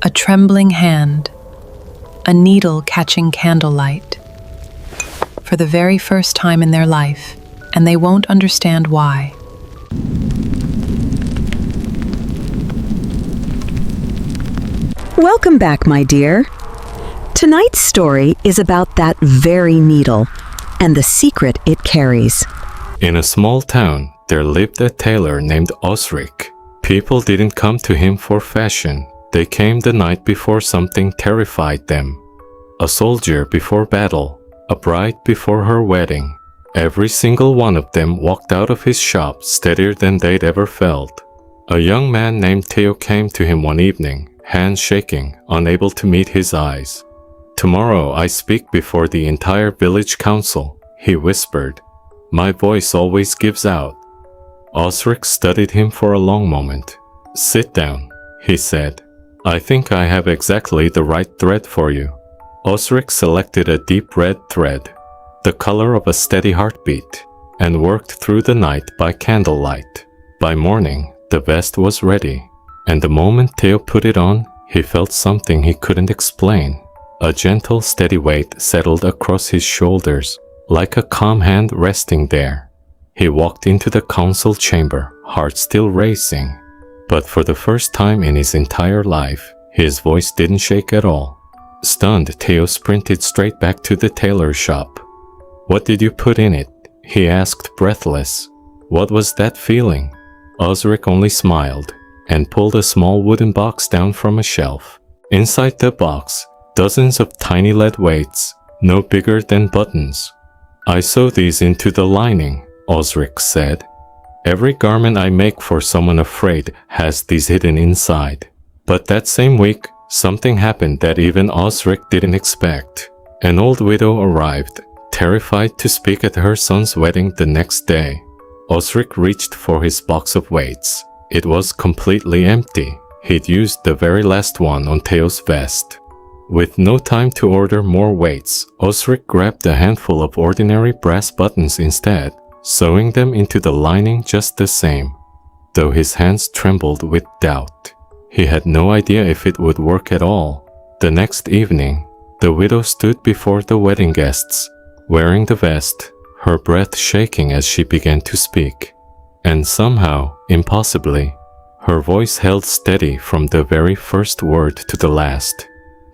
A trembling hand, a needle catching candlelight. For the very first time in their life, and they won't understand why. Welcome back, my dear. Tonight's story is about that very needle and the secret it carries. In a small town, there lived a tailor named Osric. People didn't come to him for fashion. They came the night before something terrified them. A soldier before battle, a bride before her wedding. Every single one of them walked out of his shop steadier than they'd ever felt. A young man named Tailor came to him one evening, hands shaking, unable to meet his eyes. "Tomorrow I speak before the entire village council," he whispered. "My voice always gives out." Osric studied him for a long moment. "Sit down," he said. "I think I have exactly the right thread for you." Osric selected a deep red thread, the color of a steady heartbeat, and worked through the night by candlelight. By morning, the vest was ready, and the moment Tailor put it on, he felt something he couldn't explain. A gentle, steady weight settled across his shoulders, like a calm hand resting there. He walked into the council chamber, heart still racing. But for the first time in his entire life, his voice didn't shake at all. Stunned, Tailor sprinted straight back to the tailor shop. "What did you put in it?" he asked, breathless. "What was that feeling?" Osric only smiled and pulled a small wooden box down from a shelf. Inside the box, dozens of tiny lead weights, no bigger than buttons. "I sew these into the lining," Osric said. "Every garment I make for someone afraid has these hidden inside." But that same week, something happened that even Osric didn't expect. An old widow arrived, terrified to speak at her son's wedding the next day. Osric reached for his box of weights. It was completely empty. He'd used the very last one on Tailor's vest. With no time to order more weights, Osric grabbed a handful of ordinary brass buttons instead, sewing them into the lining just the same. Though his hands trembled with doubt, he had no idea if it would work at all. The next evening, the widow stood before the wedding guests, wearing the vest, her breath shaking as she began to speak. And somehow, impossibly, her voice held steady from the very first word to the last.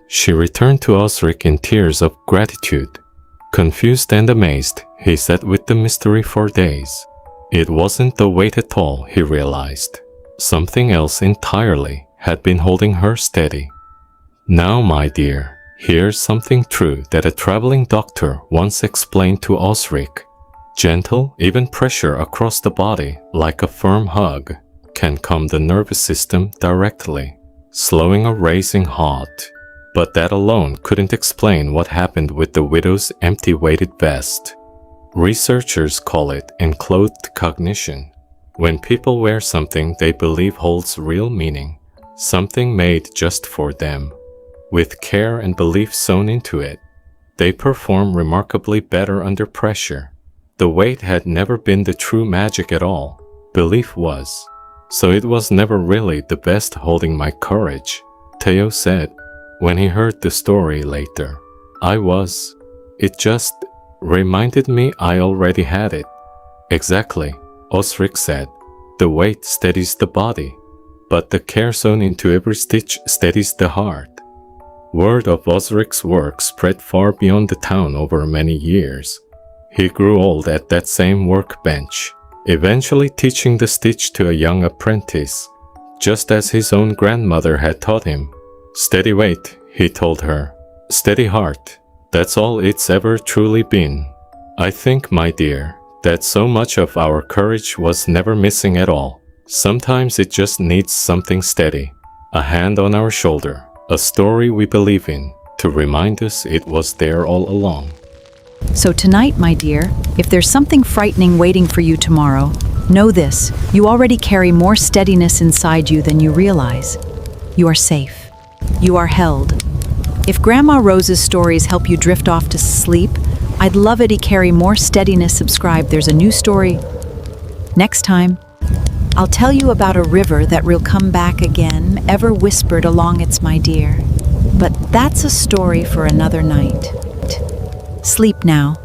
She returned to Osric in tears of gratitude. Confused and amazed, he sat with the mystery for days. It wasn't the weight at all, he realized. Something else entirely had been holding her steady. "Now, my dear, here's something true that a traveling doctor once explained to Osric. Gentle, even pressure across the body, like a firm hug, can calm the nervous system directly, slowing a racing heart. But that alone couldn't explain what happened with the widow's empty weighted vest. Researchers call it enclothed cognition. When people wear something they believe holds real meaning, something made just for them. With care and belief sewn into it, they perform remarkably better under pressure. The weight had never been the true magic at all. Belief was. So it was never really the best holding my courage," Tailor said. When he heard the story later, It just reminded me I already had it." "Exactly," Osric said. "The weight steadies the body, but the care sewn into every stitch steadies the heart." Word of Osric's work spread far beyond the town over many years. He grew old at that same workbench, eventually teaching the stitch to a young apprentice, just as his own grandmother had taught him. "Steady weight," he told her. "Steady heart. That's all it's ever truly been." I think, my dear, that so much of our courage was never missing at all. Sometimes it just needs something steady, a hand on our shoulder, a story we believe in, to remind us it was there all along. So tonight, my dear, if there's something frightening waiting for you tomorrow, know this: you already carry more steadiness inside you than you realize. You are safe. You are held. If Grandma Rose's stories help you drift off to sleep, I'd love it to carry more steadiness. Subscribe. There's a new story next time. I'll tell you about a river that will come back again, ever whispered along its my dear. But that's a story for another night. Sleep now,